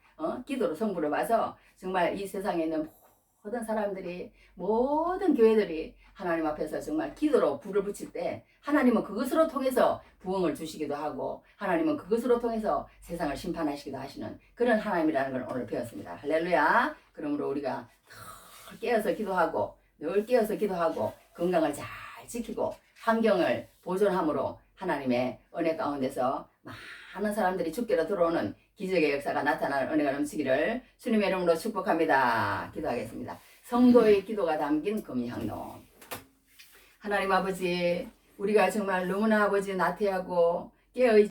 기도로 성부를 봐서 정말 이 세상에 있는 모든 사람들이 모든 교회들이 하나님 앞에서 정말 기도로 불을 붙일 때 하나님은 그것으로 통해서 부흥을 주시기도 하고 하나님은 그것으로 통해서 세상을 심판하시기도 하시는 그런 하나님이라는 걸 오늘 배웠습니다. 할렐루야. 그러므로 우리가 늘 깨어서 기도하고 건강을 잘 지키고 환경을 보존함으로 하나님의 은혜 가운데서 많은 사람들이 주께로 들어오는 기적의 역사가 나타나는 은혜가 넘치기를 주님의 이름으로 축복합니다. 기도하겠습니다. 성도의 기도가 담긴 금향로. 하나님 아버지, 우리가 정말 너무나 아버지 나태하고 깨어있지